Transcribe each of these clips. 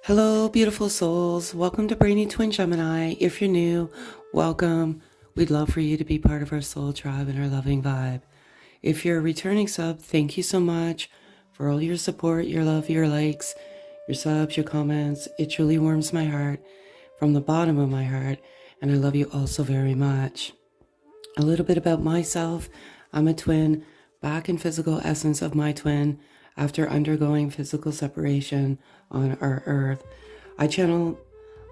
Hello, beautiful souls. Welcome to Brainy Twin Gemini. If you're new, welcome. We'd love for you to be part of our soul tribe and our loving vibe. If you're a returning sub, thank you so much for all your support, your love, your likes, your subs, your comments. It truly warms my heart from the bottom of my heart, and I love you all so very much. A little bit about myself. I'm a twin, back in physical essence of my twin after undergoing physical separation on our earth. I channel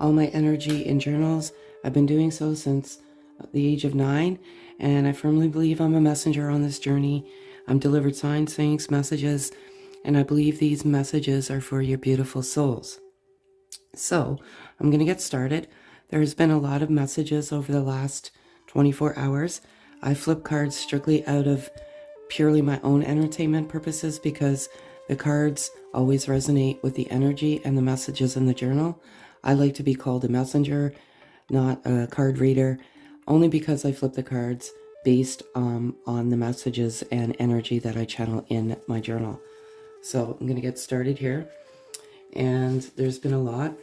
all my energy in journals. I've been doing so since the age of 9, and I firmly believe I'm a messenger on this journey. I'm delivered signs, things, messages, and I believe these messages are for your beautiful souls. So I'm going to get started. There's been a lot of messages over the last 24 hours. I flip cards strictly out of purely my own entertainment purposes because the cards always resonate with the energy and the messages in the journal. I like to be called a messenger, not a card reader, only because I flip the cards based on the messages and energy that I channel in my journal. So I'm going to get started here. And there's been a lot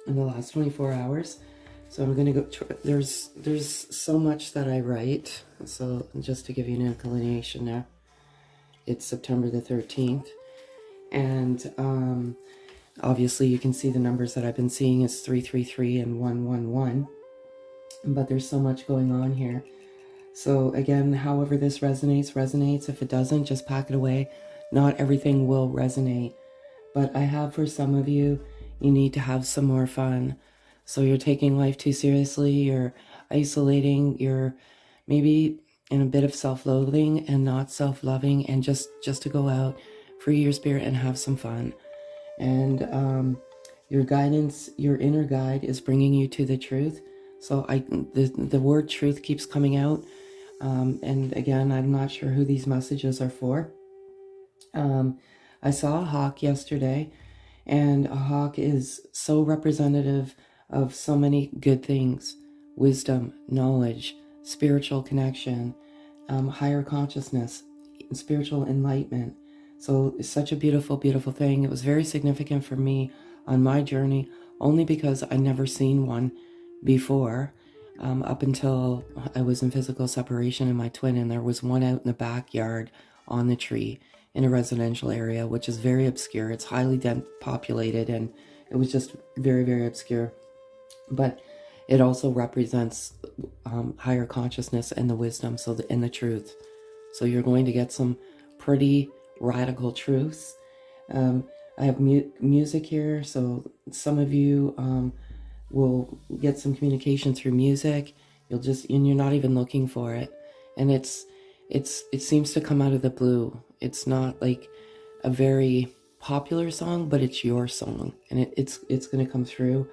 in the last 24 hours. So I'm going to go, there's so much that I write. So just to give you an inclination now, it's September the 13th. And obviously you can see the numbers that I've been seeing is 333 and 111. But there's so much going on here. So again, however this resonates. If it doesn't, just pack it away. Not everything will resonate. But I have for some of you, you need to have some more fun. So you're taking life too seriously, you're isolating, you're maybe in a bit of self-loathing and not self-loving, and just to go out, free your spirit and have some fun. And your guidance, your inner guide is bringing you to the truth. So the word truth keeps coming out. And again, I'm not sure who these messages are for. I saw a hawk yesterday, and a hawk is so representative of so many good things: wisdom, knowledge, spiritual connection, higher consciousness, spiritual enlightenment. So it's such a beautiful, beautiful thing. It was very significant for me on my journey, only because I never seen one before, up until I was in physical separation in my twin, and there was one out in the backyard on the tree in a residential area, which is very obscure. It's highly populated, and it was just very, very obscure. But it also represents higher consciousness and the wisdom, and the truth. So you're going to get some pretty radical truths. I have music here, so some of you will get some communication through music. And you're not even looking for it, and it seems to come out of the blue. It's not like a very popular song, but it's your song, and it's going to come through.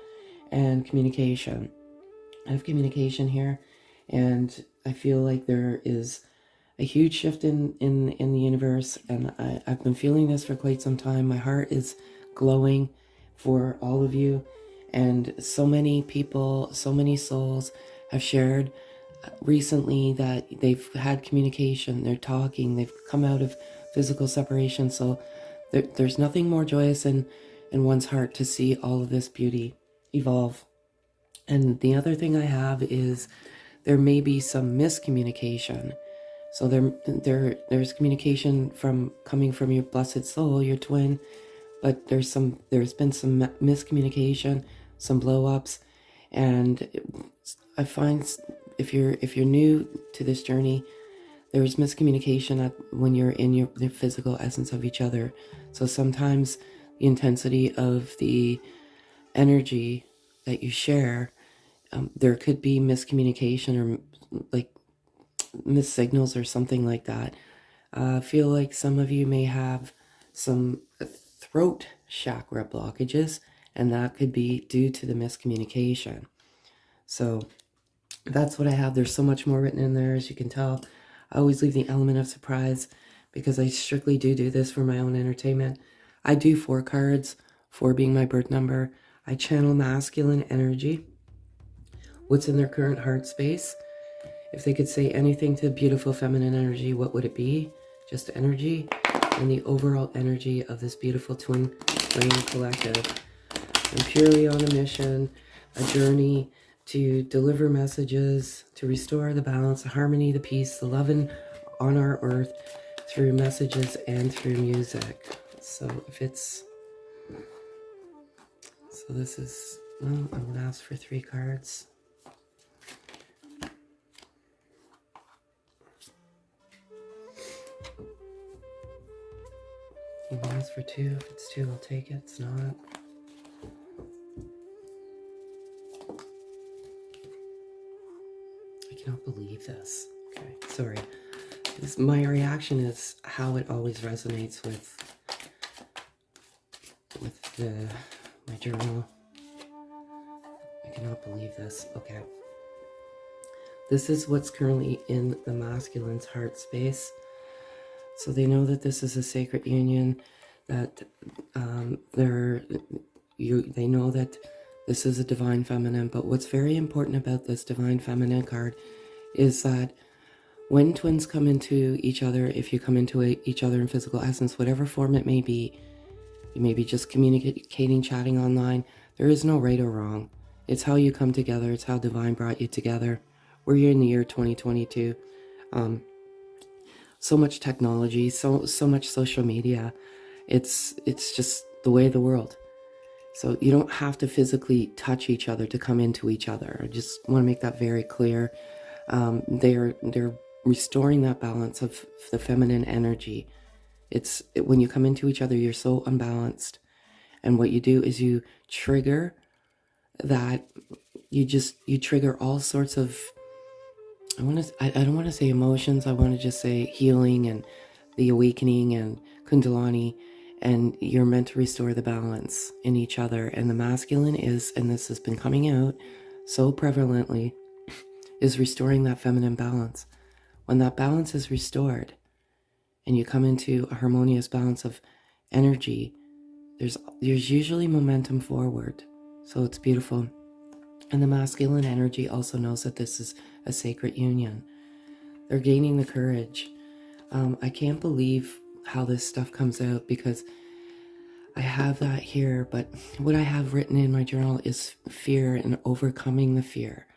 And communication. I have communication here, and I feel like there is a huge shift in the universe, and I've been feeling this for quite some time. My heart is glowing for all of you, and so many people, so many souls have shared recently that they've had communication, they're talking, they've come out of physical separation. So there's nothing more joyous in one's heart to see all of this beauty evolve. And the other thing I have is there may be some miscommunication. So there's communication coming from your blessed soul, your twin, but there's been some miscommunication, some blow-ups, and I find if you're new to this journey, there's miscommunication when you're in the physical essence of each other. So sometimes the intensity of the energy that you share, there could be miscommunication or like missed signals or something like that. I feel like some of you may have some throat chakra blockages, and that could be due to the miscommunication. So that's what I have. There's so much more written in there, as you can tell. I always leave the element of surprise because I strictly do this for my own entertainment. I do 4 cards, 4 being my birth number. I channel masculine energy, what's in their current heart space. If they could say anything to beautiful feminine energy, what would it be? Just energy, and the overall energy of this beautiful twin flame collective. I'm purely on a mission, a journey to deliver messages, to restore the balance, the harmony, the peace, the love on our earth through messages and through music. So if it's, so this is, well, I'm going to ask for 3 cards. You can ask for 2. If it's 2, I'll take it. It's not. I cannot believe this. Okay, sorry. My reaction is how it always resonates with my journal. I cannot believe this. Okay. This is what's currently in the masculine's heart space. So they know that this is a sacred union, that they know that this is a divine feminine. But what's very important about this divine feminine card is that when twins come into each other, if you come into each other in physical essence, whatever form it may be, you may be just communicating, chatting online, there is no right or wrong. It's how you come together. It's how divine brought you together. We're here in the year 2022. So much technology, so much social media. It's just the way of the world. So you don't have to physically touch each other to come into each other. I just want to make that very clear. They're restoring that balance of the feminine energy. When you come into each other, you're so unbalanced. And what you do is you trigger that, you trigger all sorts of, I don't want to say emotions, I want to just say healing and the awakening and kundalini, and you're meant to restore the balance in each other. And the masculine is, and this has been coming out so prevalently, is restoring that feminine balance. When that balance is restored and you come into a harmonious balance of energy, there's usually momentum forward. So it's beautiful. And the masculine energy also knows that this is a sacred union. They're gaining the courage. I can't believe how this stuff comes out, because I have that here, but what I have written in my journal is fear and overcoming the fear,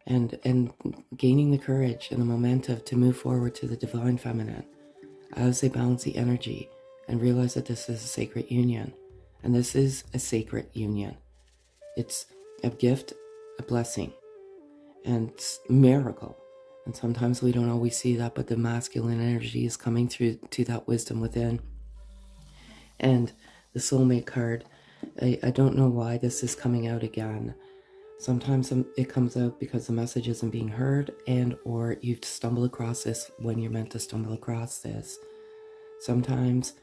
and gaining the courage and the momentum to move forward to the divine feminine as they balance the energy and realize that this is a sacred union. And this is a sacred union. It's a gift, a blessing, and miracle. And sometimes we don't always see that, but the masculine energy is coming through to that wisdom within. And the soulmate card, I don't know why this is coming out again. Sometimes it comes out because the message isn't being heard, and or you've stumbled across this when you're meant to stumble across this. Sometimes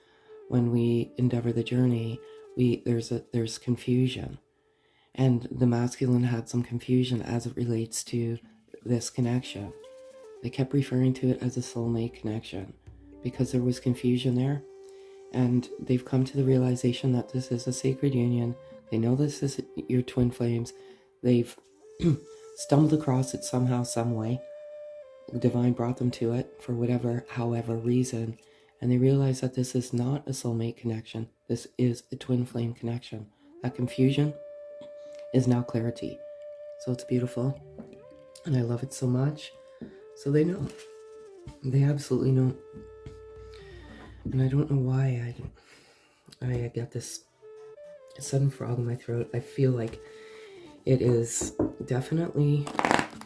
when we endeavor the journey, there's confusion. And the masculine had some confusion as it relates to this connection. They kept referring to it as a soulmate connection because there was confusion there. And they've come to the realization that this is a sacred union. They know this is your twin flames. They've stumbled across it somehow, some way. The divine brought them to it for however reason. And they realize that this is not a soulmate connection. This is a twin flame connection. That confusion is now clarity. So it's beautiful. And I love it so much. So they know. They absolutely know. And I don't know why I got this sudden frog in my throat. I feel like it is definitely,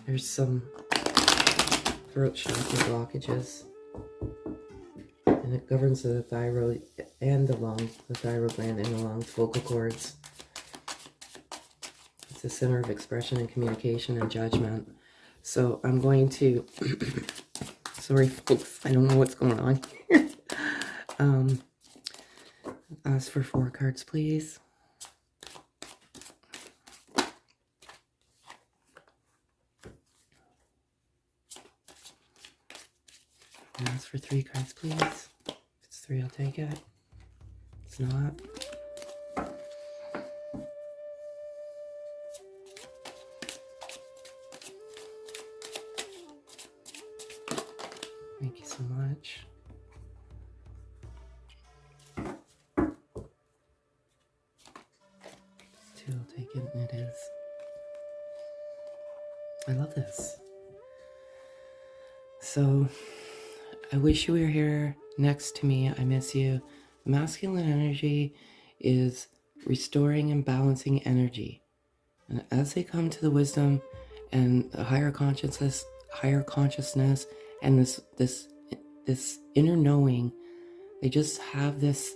there's some throat chakra blockages. And it governs the thyroid and the lung, the thyroid gland and the lungs, vocal cords. It's the center of expression and communication and judgment. So I'm going to, sorry folks, I don't know what's going on here. Ask for 4 cards, please. Ask for 3 cards, please. If it's 3, I'll take it. It's not. Thank you so much. take it, and it is. I love this. So, I wish you were here next to me. I miss you. Masculine energy is restoring and balancing energy. And as they come to the wisdom and the higher consciousness, and this inner knowing, they just have this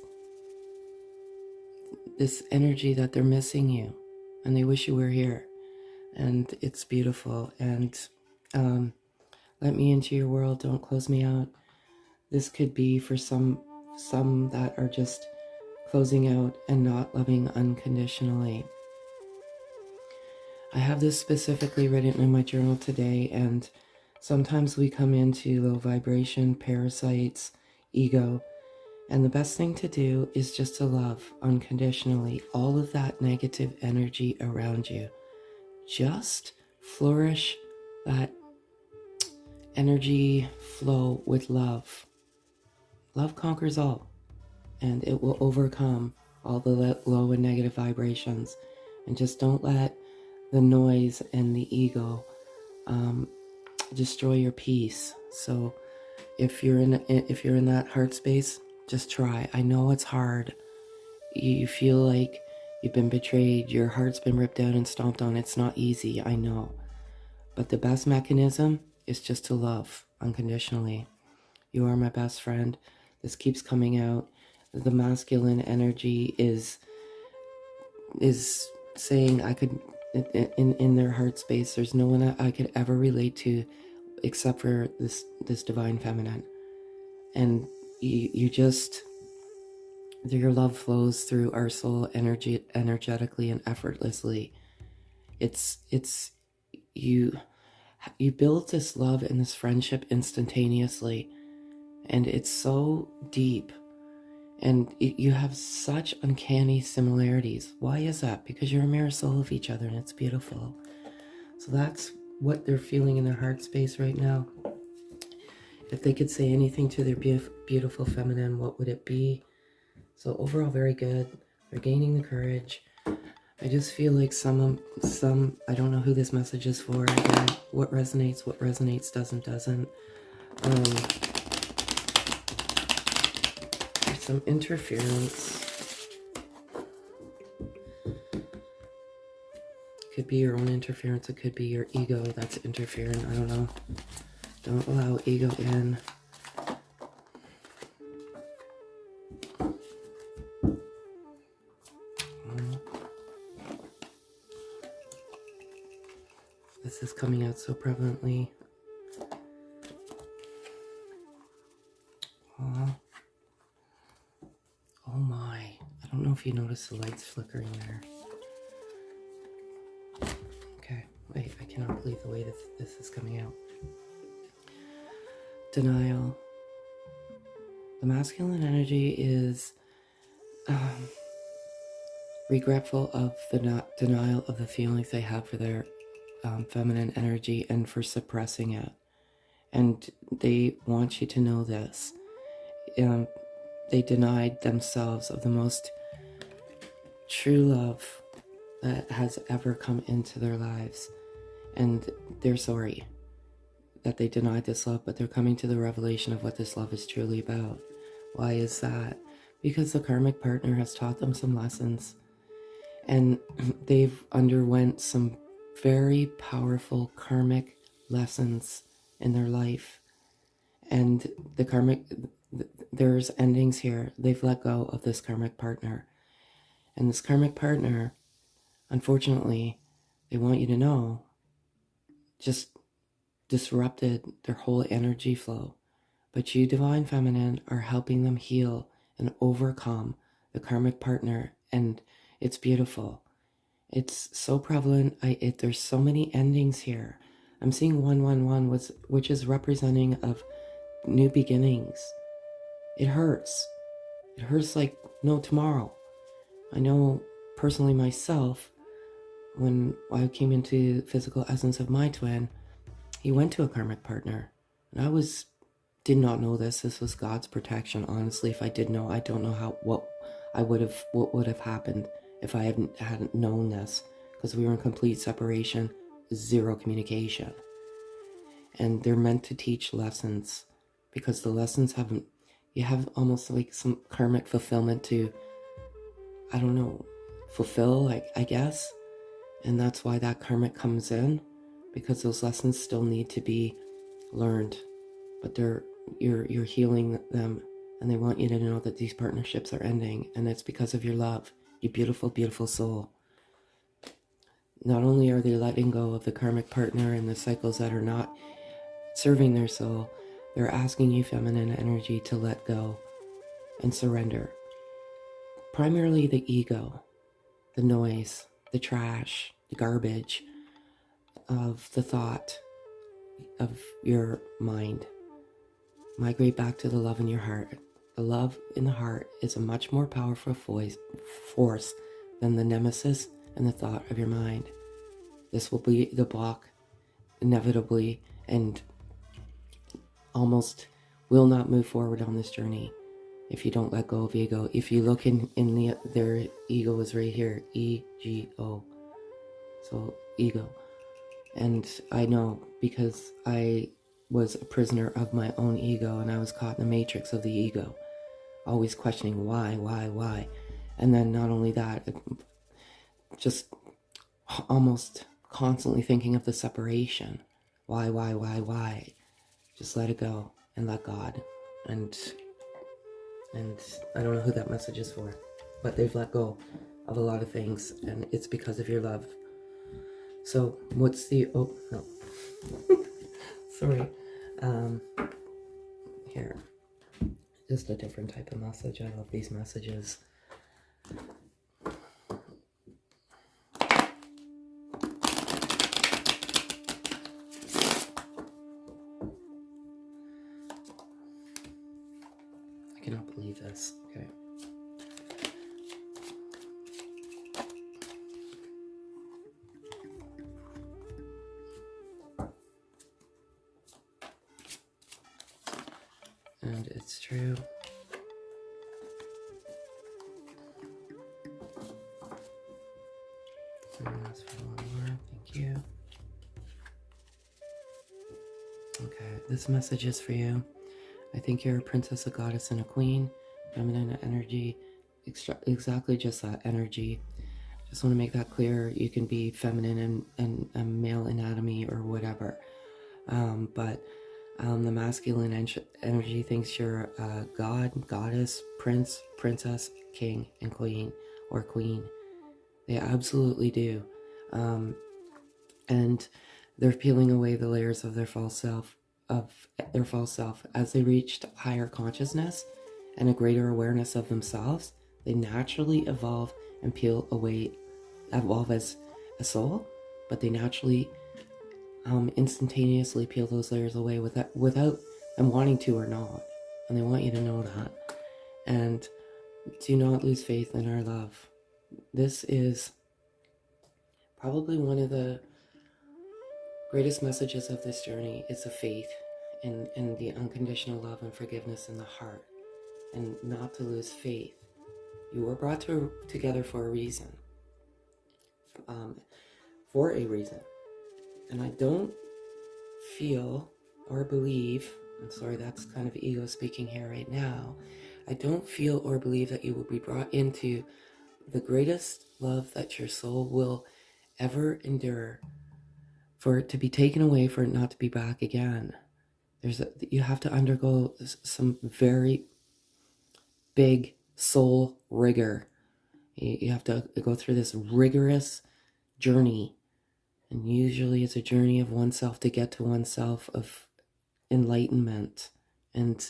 energy that they're missing you, and they wish you were here. And it's beautiful. And let me into your world. Don't close me out. This could be for some that are just closing out and not loving unconditionally. I have this specifically written in my journal today, and sometimes we come into low vibration, parasites, ego, and the best thing to do is just to love unconditionally all of that negative energy around you. Just flourish that energy flow with love. Love conquers all, and it will overcome all the low and negative vibrations. And just don't let the noise and the ego destroy your peace. So if you're in that heart space, just try. I know it's hard. You feel like you've been betrayed. Your heart's been ripped out and stomped on. It's not easy, I know. But the best mechanism is just to love unconditionally. You are my best friend. This keeps coming out. The masculine energy is saying I could, in their heart space, there's no one that I could ever relate to except for this divine feminine. And you just, your love flows through our soul energetically and effortlessly. It's you build this love and this friendship instantaneously, and it's so deep, and you have such uncanny similarities. Why is that? Because you're a mirror soul of each other, and it's beautiful. So that's what they're feeling in their heart space right now. If they could say anything to their beautiful feminine, what would it be? So overall, very good. They're gaining the courage. I just feel like some, I don't know who this message is for. Again, what resonates, doesn't. There's some interference. It could be your own interference. It could be your ego that's interfering. I don't know. Don't allow ego in. This is coming out so prevalently. Oh my. I don't know if you notice the lights flickering there. Okay, wait, I cannot believe the way this is coming out. Denial. The masculine energy is regretful of the denial of the feelings they have for their feminine energy and for suppressing it. And they want you to know this. They denied themselves of the most true love that has ever come into their lives. And they're sorry that they denied this love, but they're coming to the revelation of what this love is truly about. Why is that? Because the karmic partner has taught them some lessons, and they've underwent some very powerful karmic lessons in their life. And the karmic, there's endings here. They've let go of this karmic partner. And this karmic partner, unfortunately, they want you to know, just disrupted their whole energy flow. But you, Divine Feminine, are helping them heal and overcome the karmic partner. And it's beautiful. It's so prevalent. There's so many endings here. I'm seeing 111, which is representing of new beginnings. It hurts. It hurts like no tomorrow. I know personally myself, when I came into the physical essence of my twin, he went to a karmic partner. And I did not know this. This was God's protection. Honestly, if I did know, I don't know what would have happened if I hadn't known this, because we were in complete separation, zero communication. And they're meant to teach lessons, because the lessons haven't, you have almost like some karmic fulfillment to, I don't know, fulfill, I guess. And that's why that karmic comes in, because those lessons still need to be learned, but you're healing them, and they want you to know that these partnerships are ending, and it's because of your love, you beautiful, beautiful soul. Not only are they letting go of the karmic partner and the cycles that are not serving their soul, they're asking you, feminine energy, to let go and surrender. Primarily the ego, the noise, the trash, the garbage of the thought of your mind. Migrate back to the love in your heart. The love in the heart is a much more powerful force than the nemesis and the thought of your mind. This will be the block, inevitably, and almost will not move forward on this journey if you don't let go of ego. If you look in their ego is right here, E-G-O. So ego. And I know, because I was a prisoner of my own ego, and I was caught in the matrix of the ego, always questioning why. And then not only that, just almost constantly thinking of the separation. Why? Just let it go and let God. And I don't know who that message is for, but they've let go of a lot of things, and it's because of your love. So what's the, oh no, sorry, here, just a different type of message. I love these messages. I cannot believe this. Okay. And it's true. And that's for one more. Thank you. Okay, this message is for you. I think you're a princess, a goddess, and a queen. Feminine energy, exactly just that energy. Just want to make that clear. You can be feminine and male anatomy or whatever. But the masculine energy thinks you're a god, goddess, prince, princess, king, and queen, or queen. They absolutely do. And they're peeling away the layers of their false self, as they reached higher consciousness and a greater awareness of themselves. They naturally evolve and evolve as a soul, but they naturally instantaneously peel those layers away without them wanting to or not. And they want you to know that. And do not lose faith in our love. This is probably one of the greatest messages of this journey. Is the faith in the unconditional love and forgiveness in the heart, and not to lose faith. You were brought together for a reason. And I don't feel or believe, I'm sorry, that's kind of ego speaking here right now. I don't feel or believe that you will be brought into the greatest love that your soul will ever endure, for it to be taken away, for it not to be back again. You have to undergo some very big soul rigor. You have to go through this rigorous journey, and usually it's a journey of oneself to get to oneself, of enlightenment. And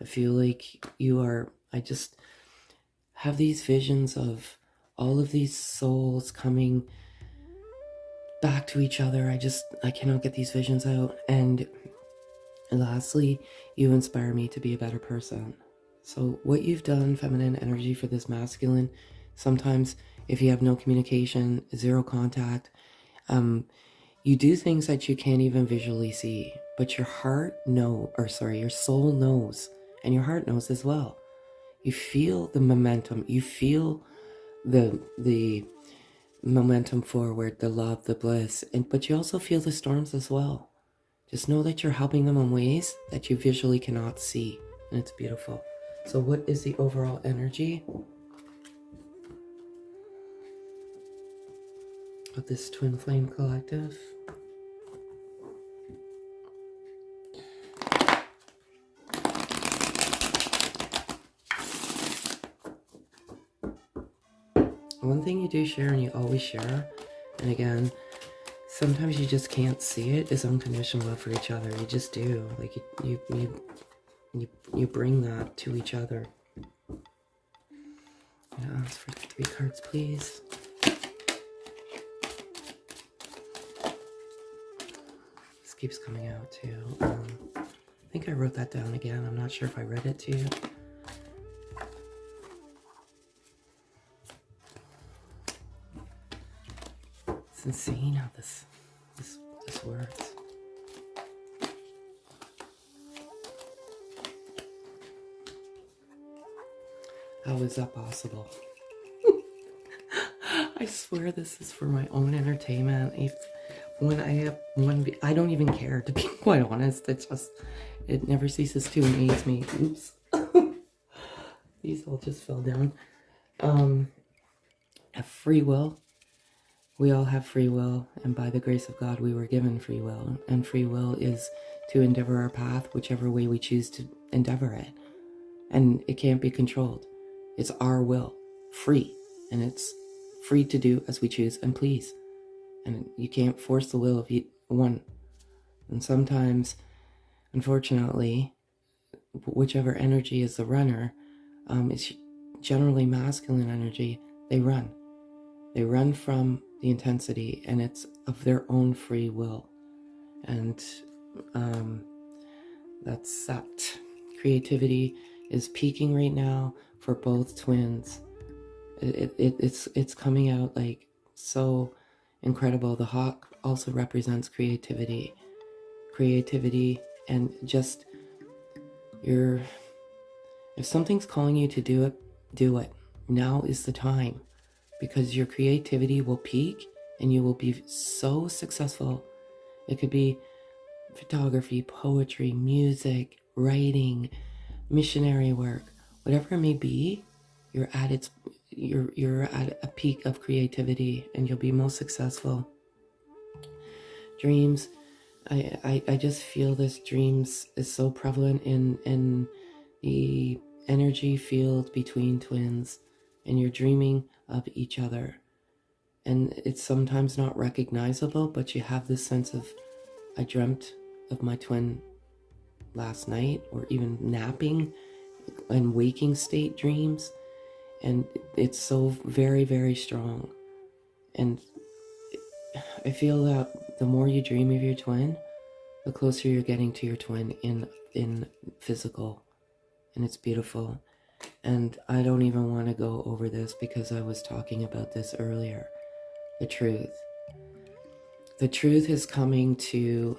I feel like I just have these visions of all of these souls coming back to each other. I cannot get these visions out. And lastly, you inspire me to be a better person. So what you've done, feminine energy, for this masculine, sometimes if you have no communication, zero contact, you do things that you can't even visually see, but your soul knows, and your heart knows as well. You feel the momentum, you feel the momentum forward, the love, the bliss, but you also feel the storms as well. Just know that you're helping them in ways that you visually cannot see, and it's beautiful. So what is the overall energy of this twin flame collective? One thing you do share, and you always share, and again, sometimes you just can't see it, is unconditional love for each other. You just do. Like you bring that to each other. Ask for 3 cards, please. This keeps coming out too. I think I wrote that down again. I'm not sure if I read it to you. It's insane how this works. How is that possible? I swear this is for my own entertainment. When I have I don't even care, to be quite honest. It never ceases to amaze me. Oops. These all just fell down. Have free will. We all have free will, and by the grace of God, we were given free will. And free will is to endeavor our path, whichever way we choose to endeavor it. And it can't be controlled. It's our will, free, and it's free to do as we choose and please. And you can't force the will of one. And sometimes, unfortunately, whichever energy is the runner, is generally masculine energy. They run. They run from the intensity, and it's of their own free will. And that's that. Creativity is peaking right now for both twins. It's coming out like so incredible. The hawk also represents creativity, and just if something's calling you to do it, do it. Now is the time, because your creativity will peak and you will be so successful. It could be photography, poetry, music, writing, missionary work, whatever it may be. You're at a peak of creativity, and you'll be most successful. Dreams, I just feel this dreams is so prevalent in the energy field between twins, and you're dreaming of each other. And it's sometimes not recognizable, but you have this sense of, I dreamt of my twin last night, or even napping and waking state dreams. And it's so very, very strong. And I feel that the more you dream of your twin, the closer you're getting to your twin in physical. And it's beautiful. And I don't even want to go over this, because I was talking about this earlier. The truth. The truth is coming to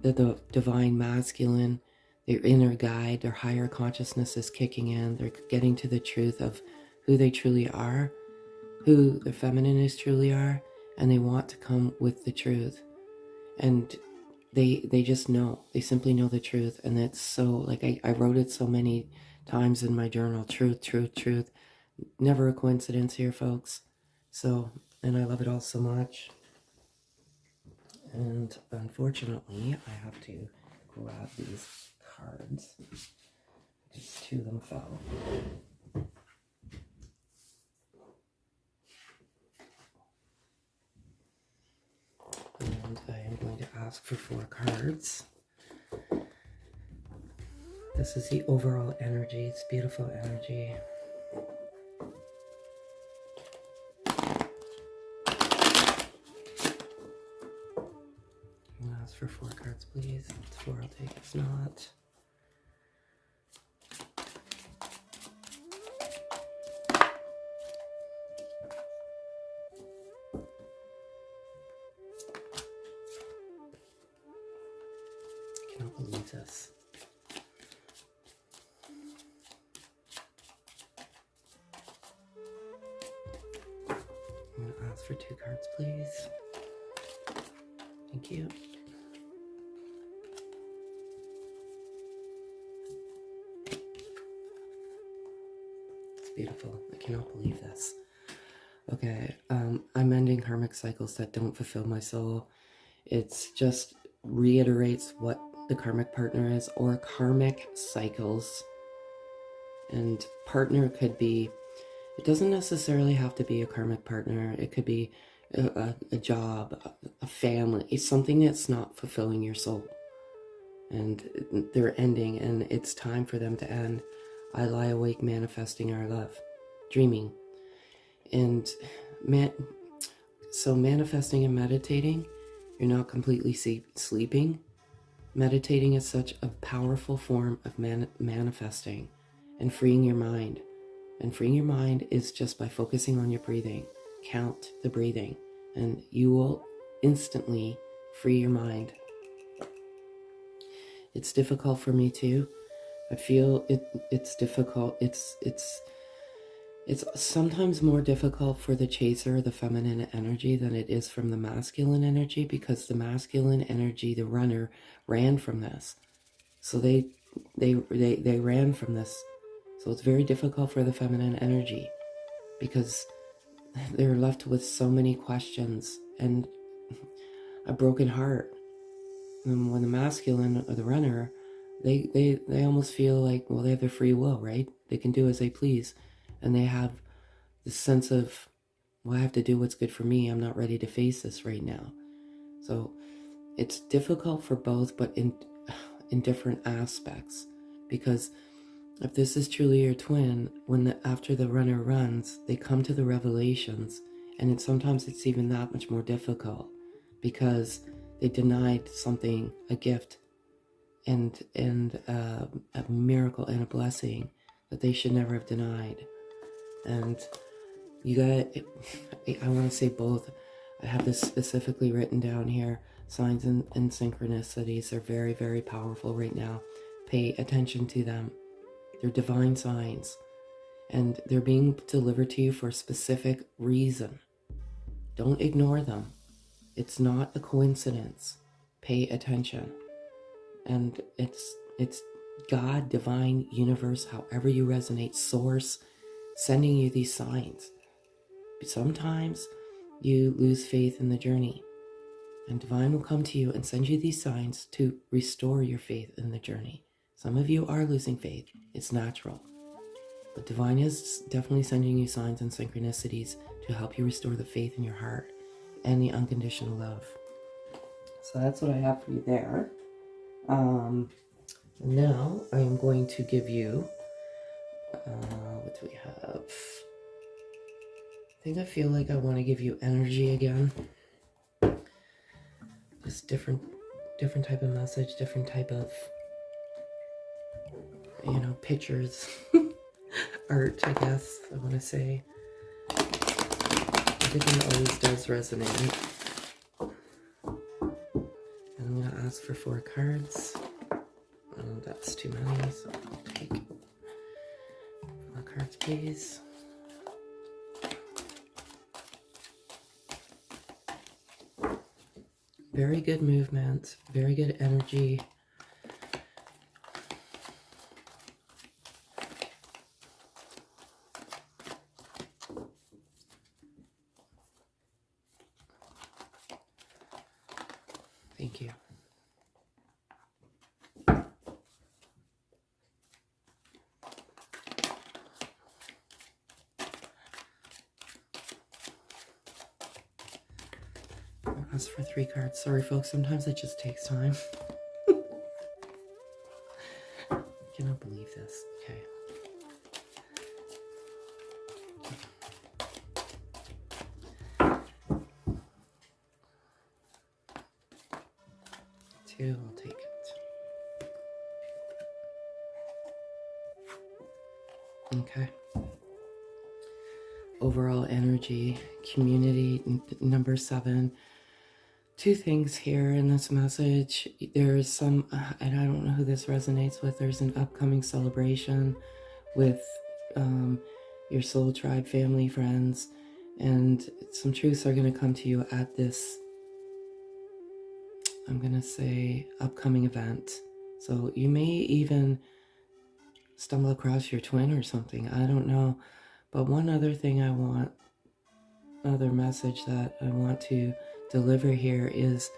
the divine masculine, their inner guide, their higher consciousness is kicking in. They're getting to the truth of who they truly are, who the feminine is truly are, and they want to come with the truth. And they just know. They simply know the truth. And it's so, like, I wrote it so many times in my journal. Truth, truth, truth. Never a coincidence here, folks. So, and I love it all so much. And unfortunately, I have to grab these cards, because 2 of them fell. And I am going to ask for 4 cards. This is the overall energy. It's beautiful energy. I'm going to ask for 4 cards, please. If it's 4, I'll take. If not, I cannot believe this. for 2 cards, please. Thank you. It's beautiful. I cannot believe this. Okay, I'm ending karmic cycles that don't fulfill my soul. It's just reiterates what the karmic partner is, or karmic cycles. And partner could be, it doesn't necessarily have to be a karmic partner. It could be a job, a family. It's something that's not fulfilling your soul. And they're ending, and it's time for them to end. I lie awake manifesting our love, dreaming. And so manifesting and meditating, you're not completely sleeping. Meditating is such a powerful form of manifesting and freeing your mind. And freeing your mind is just by focusing on your breathing. Count the breathing, and you will instantly free your mind. It's difficult for me too. I feel it's difficult. It's sometimes more difficult for the chaser, the feminine energy, than it is from the masculine energy, because the masculine energy, the runner, ran from this. So they ran from this. So it's very difficult for the feminine energy, because they're left with so many questions and a broken heart. And when the masculine or the runner, they almost feel like, well, they have their free will, right? They can do as they please. And they have this sense of, well, I have to do what's good for me. I'm not ready to face this right now. So it's difficult for both, but in different aspects. Because if this is truly your twin, after the runner runs, they come to the revelations, and sometimes it's even that much more difficult, because they denied something, a gift, and a miracle and a blessing that they should never have denied. And I want to say both. I have this specifically written down here. Signs and synchronicities are very, very powerful right now. Pay attention to them. They're divine signs, and they're being delivered to you for a specific reason. Don't ignore them. It's not a coincidence. Pay attention. And it's God, divine, universe, however you resonate, source, sending you these signs. Sometimes you lose faith in the journey, and divine will come to you and send you these signs to restore your faith in the journey. Some of you are losing faith. It's natural. But divine is definitely sending you signs and synchronicities to help you restore the faith in your heart and the unconditional love. So that's what I have for you there. Now I am going to give you, what do we have? I feel like I want to give you energy again. Just different type of message, different type of, pictures, art, I guess I want to say. Everything always does resonate. And I'm going to ask for 4 cards. Oh, that's too many, so I'll take 4 cards, please. Very good movement, very good energy. Thank you. Ask for 3 cards. Sorry, folks. Sometimes it just takes time. I cannot believe this. Okay. Two, I'll take it. Okay. Overall energy, community, number 7. 2 things here in this message. There's some, and I don't know who this resonates with, there's an upcoming celebration with your soul tribe, family, friends, And some truths are going to come to you at this, I'm going to say, upcoming event. So you may even stumble across your twin or something. I don't know. But one other thing other message that I want to deliver here is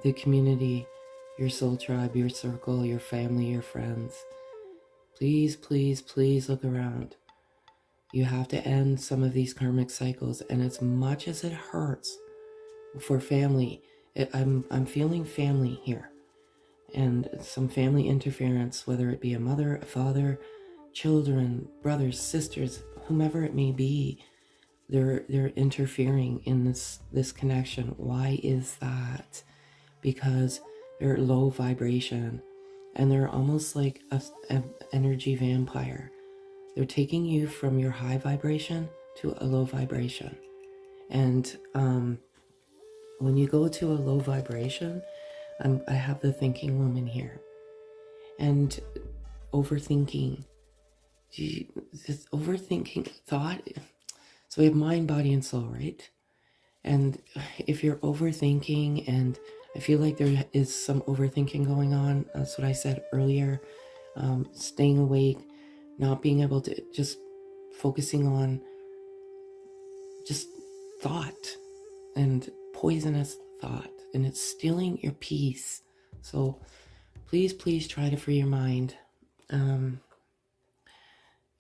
the community, your soul tribe, your circle, your family, your friends. Please, please, please look around. You have to end some of these karmic cycles, and as much as it hurts for family, I'm feeling family here, and some family interference, whether it be a mother, a father, children, brothers, sisters, whomever it may be, they're interfering in this connection. Why is that? Because they're low vibration, and they're almost like an energy vampire. They're taking you from your high vibration to a low vibration. And when you go to a low vibration, I have the thinking woman here. And overthinking. This overthinking thought. So we have mind, body, and soul, right? And if you're overthinking, and I feel like there is some overthinking going on, that's what I said earlier, staying awake, not being able to, just focusing on just thought and poisonous thought, and it's stealing your peace. So please, please try to free your mind.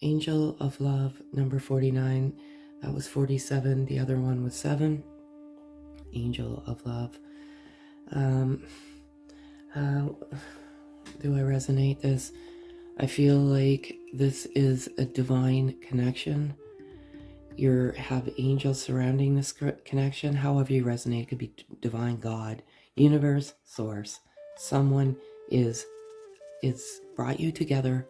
Angel of Love, number 49, that was 47, the other one was 7. Angel of Love. How do I resonate this? I feel like this is a divine connection. You have angels surrounding this connection. However you resonate, it could be divine, God, universe, source. Someone is brought you together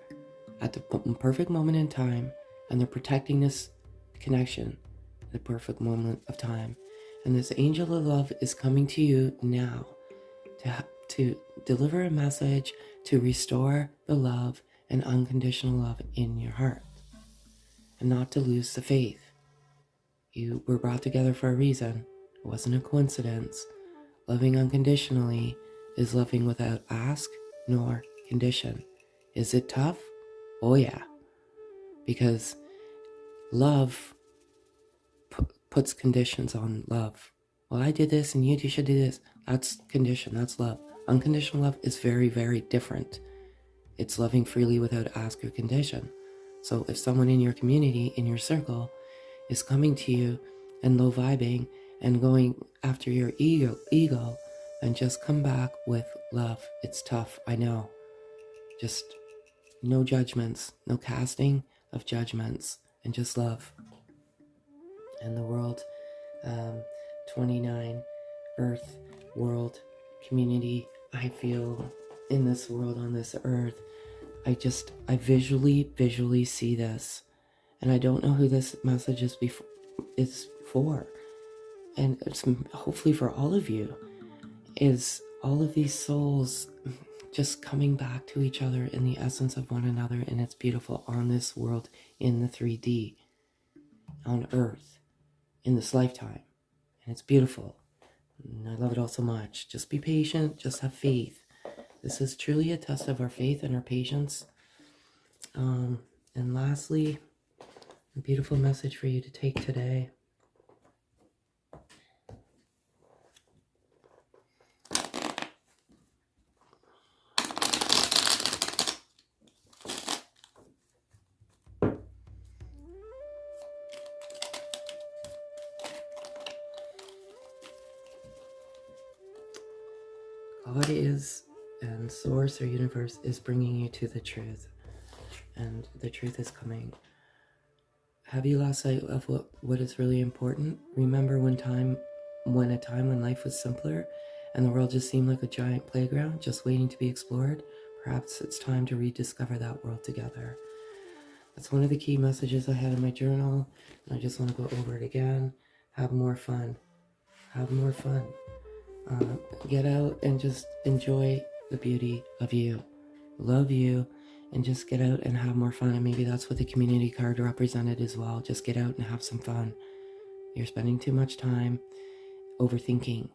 at the perfect moment in time, and they're protecting this connection at the perfect moment of time. And this angel of love is coming to you now to deliver a message to restore the love and unconditional love in your heart, and not to lose the faith. You were brought together for a reason. It wasn't a coincidence. Loving unconditionally is loving without ask nor condition. Is it tough? Oh yeah. Because love puts conditions on love. Well, I did this and you should do this. That's condition. That's love. Unconditional love is very, very different. It's loving freely without ask or condition. So if someone in your community, in your circle, is coming to you and low vibing and going after your ego, then just come back with love. It's tough, I know. Just no judgments, no casting of judgments, and just love. And the world, 29, earth, world, community, I feel in this world, on this earth, I visually see this. And I don't know who this message is for. And it's hopefully for all of you, is all of these souls just coming back to each other in the essence of one another. And it's beautiful on this world, in the 3D, on earth, in this lifetime. And it's beautiful. And I love it all so much. Just be patient, just have faith. This is truly a test of our faith and our patience. And lastly, a beautiful message for you to take today. God is, and source or universe is bringing you to the truth. And the truth is coming. Have you lost sight of what is really important? Remember a time when life was simpler and the world just seemed like a giant playground just waiting to be explored? Perhaps it's time to rediscover that world together. That's one of the key messages I had in my journal, and I just want to go over it again. Have more fun. Have more fun. Get out and just enjoy the beauty of you. Love you. And just get out and have more fun. And maybe that's what the community card represented as well. Just get out and have some fun. You're spending too much time overthinking.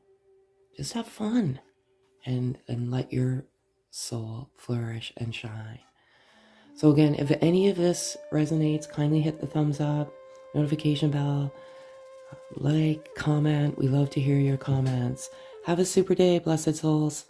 Just have fun and let your soul flourish and shine. So again, if any of this resonates, kindly hit the thumbs up, notification bell, like, comment. We love to hear your comments. Have a super day, blessed souls.